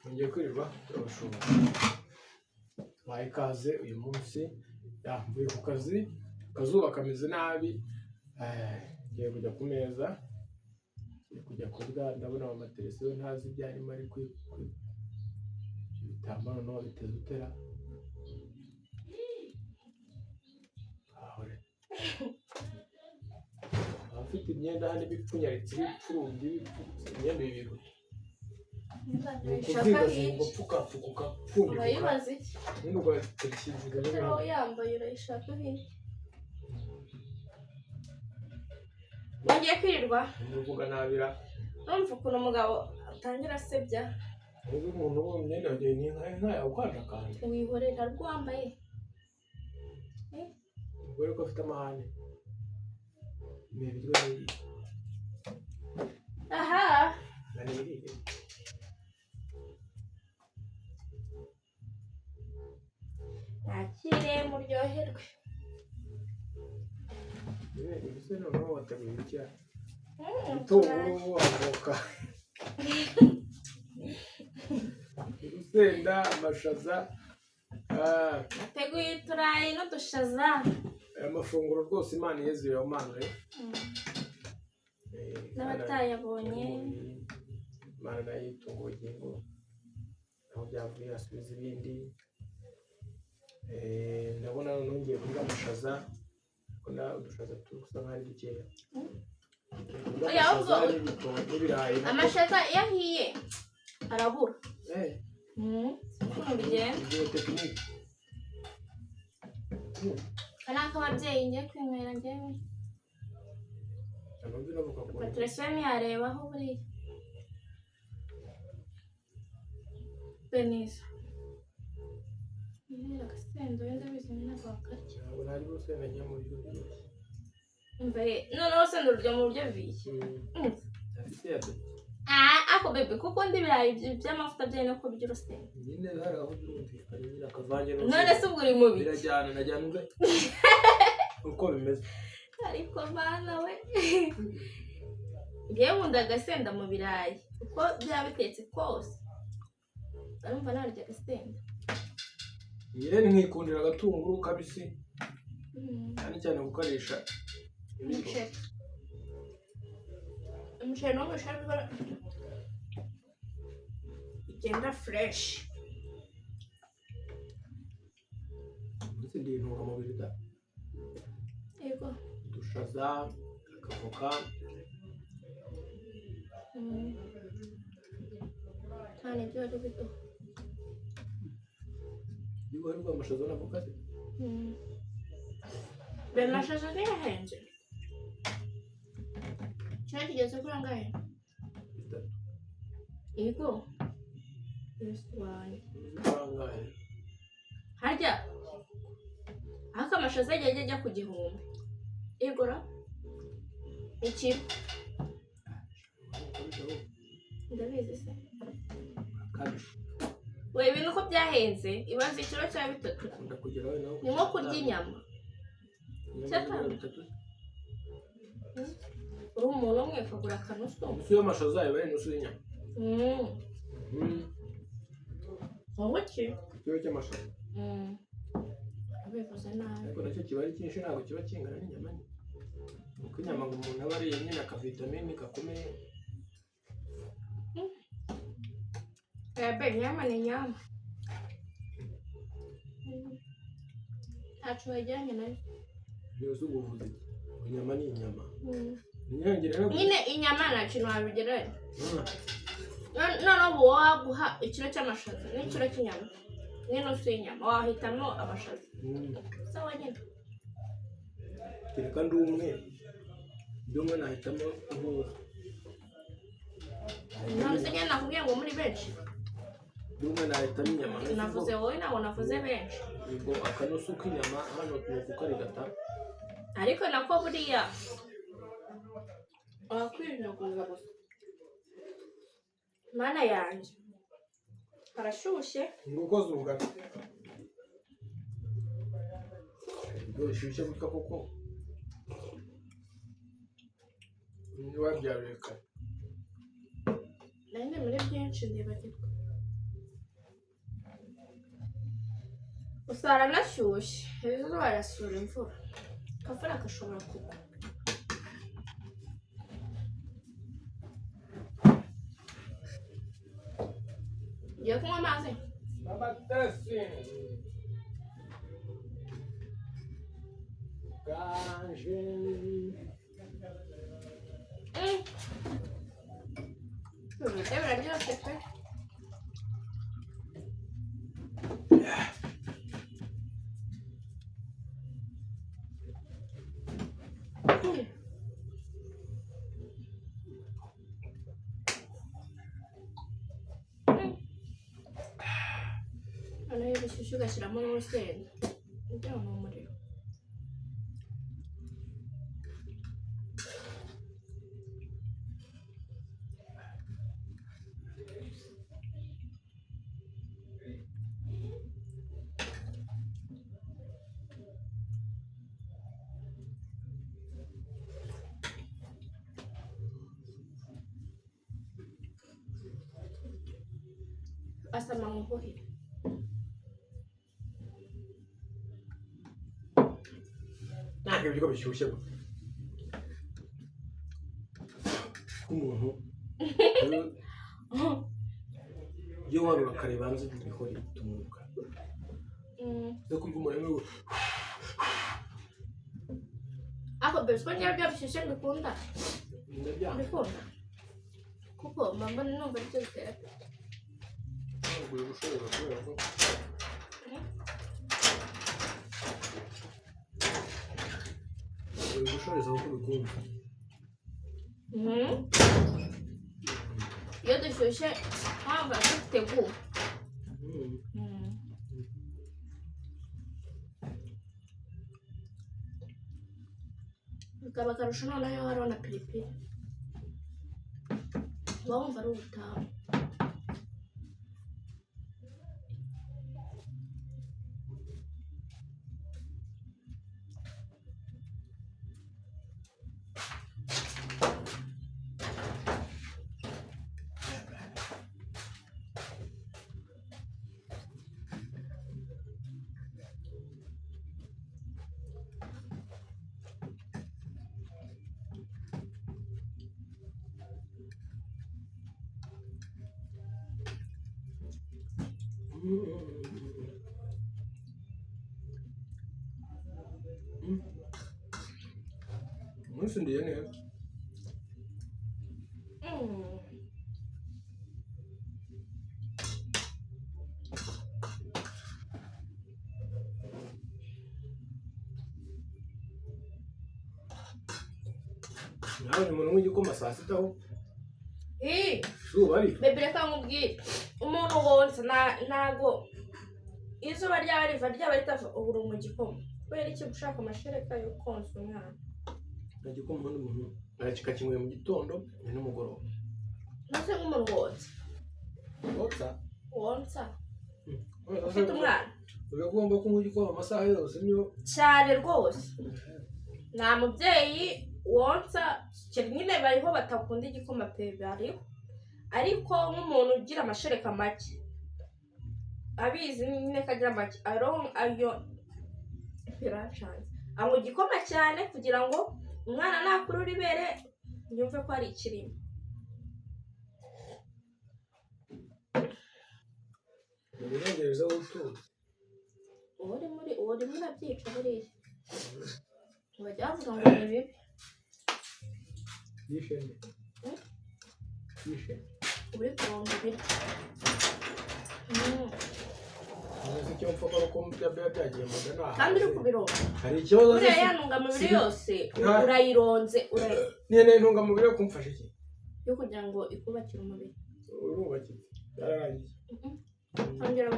ngiye kwirirwa turabashobora waye ikaze uyu munsi mvuye ku kazi akazuba kameze nabi ngiye kujya ku meza kujya kurya ndabona amaterese we ntazi ibyo arimo ari ibitambaro no biteze utera ahore afite imyenda hano ibipfunyaritse ibipfurumbi imyenda ibintu ngo pfuka pfundika urayibaza iki n'ubwo tekishije aho yambaye urayishaka hirya wongeye kwirirwa uvuga nabira urumva ukuntu umugabo atangira asebya ubu umuntu wo myenda yagiye ni nka yakwanja kandi wihorera rwambaye ubwo ko afite amahane ibiryo ni aha nani nakire muryoherwe ese noneho wateguye icya itunguru avoka urusenda amashaza nateguye uturayi n'udushaza amafunguro rwose imana yezuye amanure n'abatayabonye imana nayo itunga ubugingo aho byavuye asubiza ibindi ndabona nongeye kurya amashaza kubona udushaza tugusa nk'ari dukeya n'ibirayi amashaza iyo ahiye arabura ukuntu bigenda iyo tekinike aka ni ak'ababyeyi ngiye kwinywera njyewe telefone yarebaho buriya beneza nihera agasenda wenda bizi ntabwo wakarya ntabwo nari urusenda njya mu buryo bwose noneho urusenda ururya mu buryo biye ako bebe kuko ndi ibirayi by'amavuta byayo no kurya urusenda nyine hari aho byumvikanye nyine akavange none se ubwo uri mubi birajyana najyana ubwe uko bimeze ariko bana we ngewe nkunda agasenda mu birayi uko byaba bitetse kose urumva narya agasenda nyine nkikundira agatunguru kabisi cyane cyane gukoresha umuceri n'umuceri igenda fureshi ndetse ndi intungamubiri da yego udushaza akavoka cyane ibyo wari biduha niba wari bwa amashaza n'avoka se be amashaza ntiyahenze cyari kigeze kuri angahe yego yesu wanjye harya ariko amashaza yagiye ajya ku gihumbi igura ikiro ndabizi se we ibintu uko byahenze ibaze ikiro cya bitatu ni nko kurya inyama uri umuntu umwe ukagura akanusu inusu y'amashaza yawe ari inusu y'inyama wowe ki ikiro cy'amashaza abivuze nabi ariko nacyo kiba ari cyinshi ntabwo kiba kingana n'inyama nke kuko inyama ngo umuntu aba ariye nyine akavitamini gakomeye be inyama ni inyama ntacyo wegeranye nayo byose ubuvuzi inyama ni inyama nyine inyama nta kintu wabigereranya noneho ubu waguha ikiro cy'amashaza n'ikiro cy'inyama n'inusu y'inyama wahitamo amashaza sawa nyine kereka ndi umwe nahitamo ubuza none se nyine nakubwiye ngo muri benshi ndi umwe nahitamo inyama navuze wowe ntabwo navuze benshi ubwo akanusu k'inyama hano tuba kukarigata ariko nako buriya wakwirinda gusa mana yanjye harashyushye nguko zungana bishyushye gutya kuko niba byareka nari muri byinshi ndibagirwa usara nashyushye ejo barasura imvura kavura gashobora kugwa ngiye kunywa amazi amatasi ganje biraryoshye pe noneho iyo bishyushye ugashyiramo n'urusenda kugira ngo ni umuriro asama nkuhira ntabwo ibiryo bishyushye umuntu iyo warura ukareba hanze biriho ritumuka zo kumva umuntu ako bese ko njyewe bishyushye mbikunda kuko mba numva aribyo bitera ntabwo uri gushobora kubera ko uri gushoreza kuko ubikunda iyo dushyushye mpamvu dufite gu bikaba akarusho noneho hariho na piripiri uba wumva ari ubutaha umunsi ndiye neza nawe ni umuntu w'igikoma saa sita aho izuba ari bebe reka nkubwire umuntu wonsa ntago izuba ryaba riva ryaba ritava ubura mu gikoma kubera iki ushaka amashereka yo konsa umwana igikoma undi muntu kikakinyweye mu gitondo ni n'umugoroba nase nk'umuntu wonsa ufite umwana ugomba kunywa igikoma amasaha yose niyo cyane rwose nta mubyeyi wonsa nyine bariho batakunda igikoma pe bariho ariko nk'umuntu ugira amashereka make abizi nyine kagira make ayo biracanye anywa igikoma cyane kugira ngo umwana nakurura ibere yumve ko ari ikirimo uburengereza w'utuzi uwo rimwe urabyica buriya bajya bavuga ngo ni bibi yishimye uri kuronga ibiryo uzi icyo mfa ko byagiye mu nda kandi uri kubironga hari ikibazo buriya ya ntungamubiri yose urayironze niyo intungamubiri yo kumfasha iki yo kugira ngo ikubakire umubiri urubakitse byararangiye twongera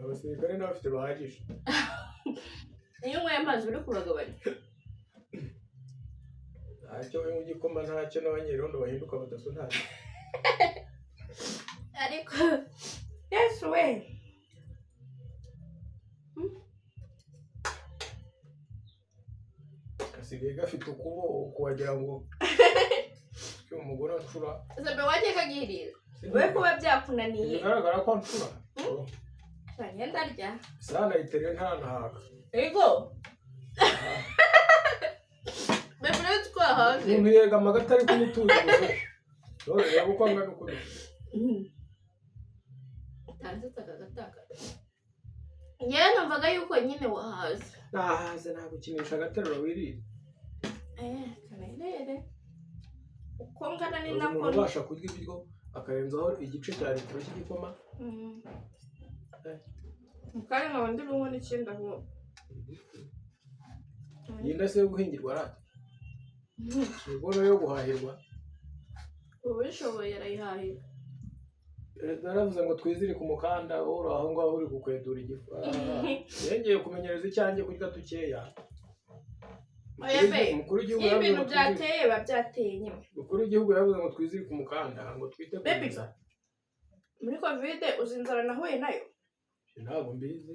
abasirikare n'abafite bahagije iyo unyweye amazi uri kubagabanya ntacyo we ugikoma ntacyo n'abanyerondo bahinduka badaso ntacyo ariko yesu we gasigaye gafite ukuboko wagira ngo umugore acura zabe wagiye kagirira we kuba byakunaniye bigaragara ko acura Ngenda rya. Sana itereye ntanahaka. Ego. Bebure twahaze. Umuntu yega amagata ari kumutuza gusa. Dore reba uko angana uko. Tanze tagagataka. Njyewe numvaga yuko nyine wahaze. Nahaze nta gukinisha agaterura wirira. Kanarere. Uko ngana ni Umuntu nako. ubasha kurya ibiryo akarenzaho igice cya litiro cy'igikoma. Mukari nkabandi rungo n'ikindi aho. Yinda se yo guhingirwa rata. Ubwo yo guhahirwa. Ubishoboye yarayihahira. Naravuze ngo twizire ku mukanda uri aho ngaho uri gukwedura igifu. Yengeye kumenyereza icyanjye kurya tukeya. Oyebe. Umukuru w'igihugu ibintu byateye babyateye nyine. Umukuru w'igihugu yavuze ngo twizire ku mukanda ngo twite ku nzara. Muri Covid uzinzara nahuye nayo. Ntabwo mbizi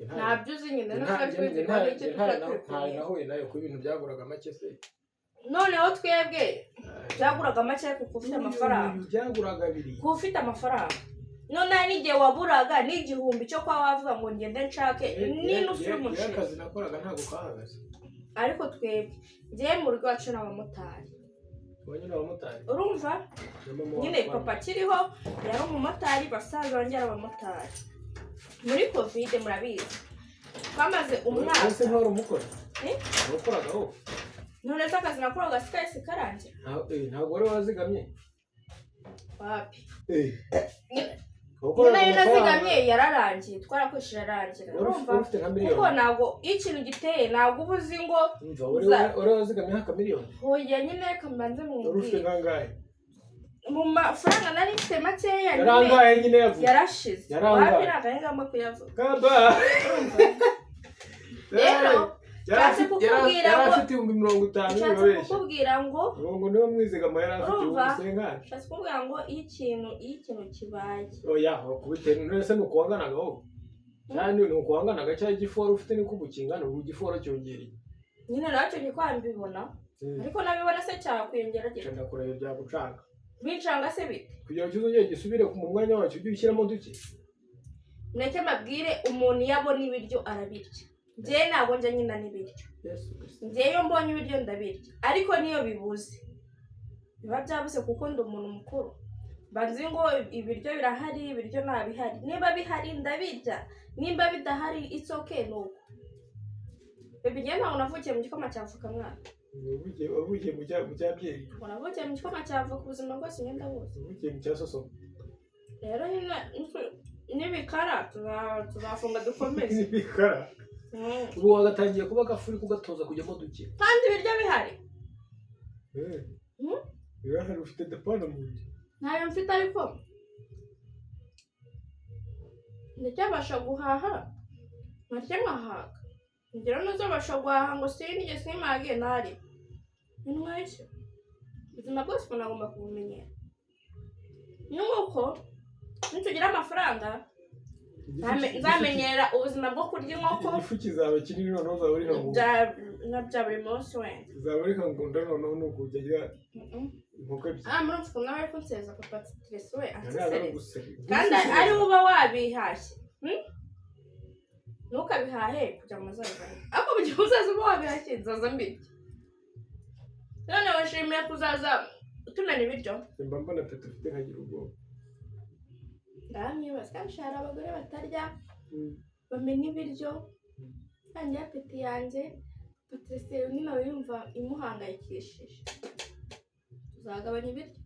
Ntabyo uzi nyine natwe twizigwa n'iki tutatuye. Nahuye nayo ku ibintu byaguraga make se. Noneho twebwe byaguraga make kuko ufite amafaranga. Byaguraga biri. Kuko ufite amafaranga. None n'igihe waburaga n'igihumbi cyo kwa wavuga ngo ngende nshake n'inusu y'umuceri. Akazi nakoraga ntabwo kahagaze. Ariko twebwe ngiye mu rugo wacu n'abamotari. Wanyine abamotari. Urumva? Nyine papa kiriho yari umumotari basaza banjye abamotari. Muri Covid murabizi. Twamaze umwaka. Ese ntwara umukora? Ukoraga ho? None akazi nakoraga sikayisi karangira. Ntabwo wari wazigamye? Wapi? Ukora nazigamye yararangiye twarakoresheje arangira. Urumva? Kuko ntabwo ikintu giteye ntabwo ubuzi ngo uri wazigamye haka miliyoni. Hoya nyine kamanze mu mubiri. Urufite ngangahe? Mu mafaranga nari mfite makeya yarangaye nyine yavuze. Yarashize. Wapi nagahingamo kuyavuga. Kaba. Rero Cyase kukubwira ngo yarafite 50,000 Cyase kukubwira ngo niwe mwizigama yarafite 50,000. Cyase kukubwira ngo ikintu kibaye. Oya kubitera nese nuko wanganaga ho. Cyane nuko wanganaga cya giforo ufite ni kubukingana ubu giforo cyongereye. Nyine nacyo nyikwambibona. Ariko nabibona se cyakwiyongera gito. Cyenda kureba bya gucanga. Bicanga se bite? Kugira ngo cyuzongere gisubire ku mwanya wacyo ujyishyiramo duke. Neke mabwire umuntu yabona ibiryo arabirya. Njye ntabwo njya nyina n'ibiryo. Njyeyo mbonye ibiryo ndabirya. Ariko niyo bibuze. Biba byabuze kuko ndi umuntu mukuru. Banzi ngo ibiryo birahari, ibiryo ntabihari. Niba bihari ndabirya. Nimba bidahari it's okay nuko. Bebe njye ntabwo navukiye mu gikoma cyavuka mwana. Wavukiye mu cyabyeyi. Navukiye mu gikoma cyavuka ubuzima bwose ngenda bose. Wavukiye mu cyasoso. Rero nyine nibikara tuzafunga dukomeze. Nibikara. Ubu wagatangiye kuba gafuri kugatoza kujyamo duke. Kandi ibiryo bihari. Birahari ufite depana mu nzu. Ntayo mfite ariko. Ndacyabasha guhaha. Ntarya nkahaga. Ngira ntuzabasha guhaha ngo sinige simage ntari. Intwashyo. Ubuzima bwose umuntu agomba kubumenyera. Nuko nitugira amafaranga nzamenyera ubuzima bwo kurya inkoko. Igifu kizaba kinini noneho uzaba uri nka bya buri munsi wenda. Uzaba uri nka ngunda noneho nuko ujya inkoko ebyiri. Muri mfuko nawe ariko nseza papa stress we anse. Kandi ari uba wabihashye. Ntukabihahe kujya mu zaza. Ako mu gihe uzaza uba wabihashye nzaza mbiki. None washimiye kuzaza tunana ibiryo. Mba mbona tatu ufite nkagira ubwoba. Ndamwibaza kandi hari abagore batarya bamenya ibiryo. Kandi apeti yanjye Patrice ni nawe yumva imuhangayikishije. Uzagabanya ibiryo.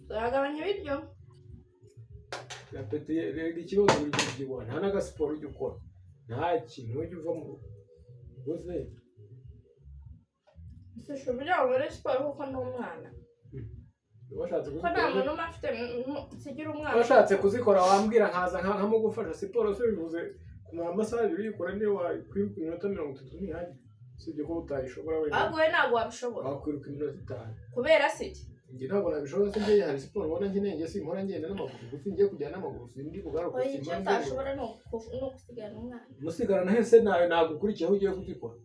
Uzagabanya ibiryo. Apeti rega ikibazo uri kugibona nta n'agasiporo ujya ukora. Nta kintu ujya uva mu rugo. Sisho bya ngore siporo kuko n'umwana. Washatse kuzikora wambwira nkaza nkamugufasha siporo se bivuze kumara amasaha 2 yikora niyo wakwiruka iminota 30 ntihagire sibyo ko utayishobora wenyine. Agwe ntabwo wabishobora. Wakwiruka iminota 5. Kubera siki? Ngi ntabwo nabishobora se ngiye hari siporo ubona nkeneye simpora ngenda n'amaguru gusa ngiye kujyana n'amaguru sindi kugaruka simba. Oya cyashobora no kusigana umwana. Musigana hese nawe nagukurikiyeho ugiye kuzikora.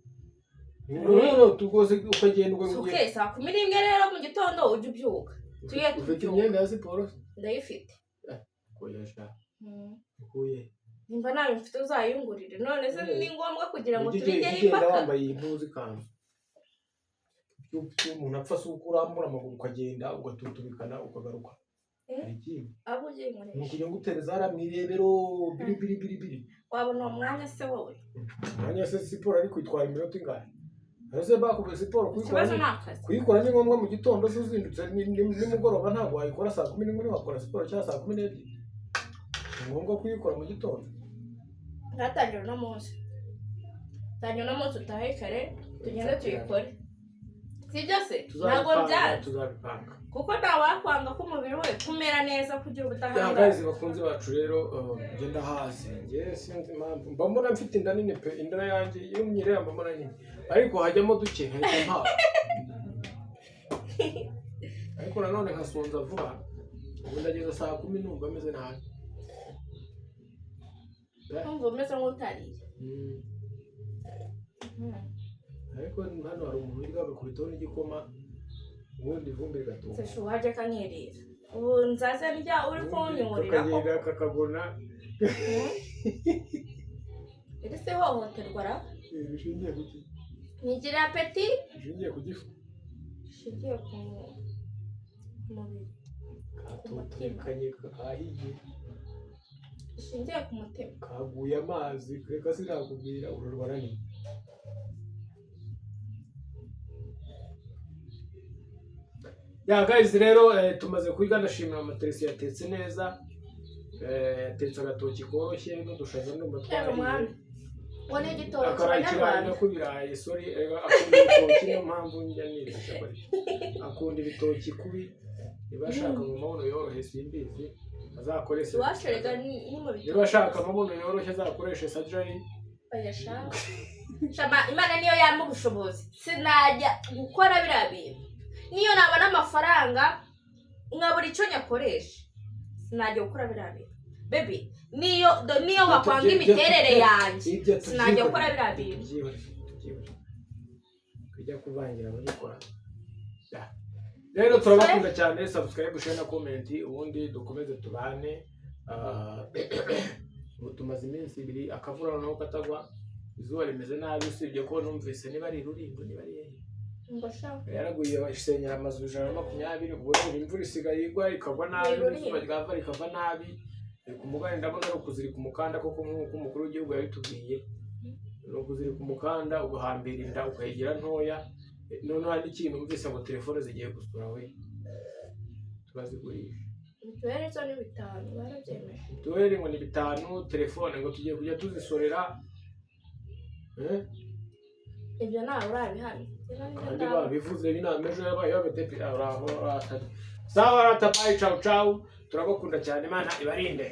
No tugose ukagenda Okay, saa 11 rero mu gitondo ujye ubyuka. ufite imyenda ya siporo ndayifite koyesha kuye nimba nawe mfite uzayungurire none se ni ngombwa kugira ngo tubigere impaka wambaye impuzu kanzu umuntu apfa se ukurambura amaguru ukagenda ugatutubikana ukagaruka iki abo ugiye muri kugira ngo utereza ara mwirebero biri wabona umwanya se wowe mwanya se siporo ari kwitwara iminota ingana ese bakubise siporo kuyikora ni ngombwa mu gitondo se uzindutse nimugoroba ntabwo wayikora saa 11 wakora siporo cyangwa saa 12 ni ngombwa kuyikora mu gitondo ngatangira no munsi utahe kare tugende tuyikore sibyo se ntabwo byaje tuzabipanga kuko ntawakwanga ko umubiri we kumera neza kugira ubudahangarwa guys bakunze bacu rero ngenda hazi ngiye sinzi impamvu mbona mfite inda nini pe inda yanjye iyo myireba mbona nini ariko hajyamo duke nkahita nta ariko nanone nkasonza vuba ubu ndageza saa 10 numva ameze nabi umva umeze nk'utariye ariko hano hari umuntu wiga bakubitaho n'igikoma ubundi ivumbi rigatuba se waje kanyerera ubu nzaze njya uri kunyurira ko kakagona iri se hohoterwa ra bishingiye kuki nigira apeti bishingiye ku gifu bishingiye ku mubiri katutekanye kahiye bishingiye ku mutima kaguye amazi reka sinakubwira urarwara ni guys rero tumaze kwiga ndashimira amateresi yatetse neza yatetse agatoki koroshye n'udushaza n'umutwari ngo ni igitoki cy'abanyarwanda ko biraye sorry akunda ibitoki niyo mpamvu njya nibeshya bari akunda ibitoki kubi ibashaka mu mabuno yorohe simbizi azakoresha washirega ni mu bitoki ibashaka amabuno yoroshye azakoresha surgery ayashaka shama imana niyo yampa ubushobozi sinajya gukora birabira niyo nabona amafaranga nkabura icyo nyakoresha sinajya gukora birabira baby niyo wakwanga imiterere yanjye sinajya gukora birabira kujya kuvangira ababikora rero turabakunda cyane subscribe share na comment ubundi dukomeze tubane tumaze iminsi 2 akavura naho katagwa izuba rimeze nabi usibye ko numvise niba ari rurimbo niba ari yaraguye basenyera amazu 120 ubwo imvura isigaye igwa ikagwa nabi izuba ryava rikava nabi ku mugani ndabona ari kuzirika umukanda koko nk'uko umukuru w'igihugu yabitubwiye no kuzirika umukanda uguhambira inda ukayigira ntoya none hari ikintu umvise ngo telefone zigiye gusura we tubazigurisha mituweli zo ni 5 barabyemeje mituweli ngo ni 5 telefone ngo tugiye kujya tuzisorera ibyo nawe urabihari kandi babivuze binameje yabaye babetepe araho atari sawa ratabaye ciao ciao turabakunda cyane imana ibarinde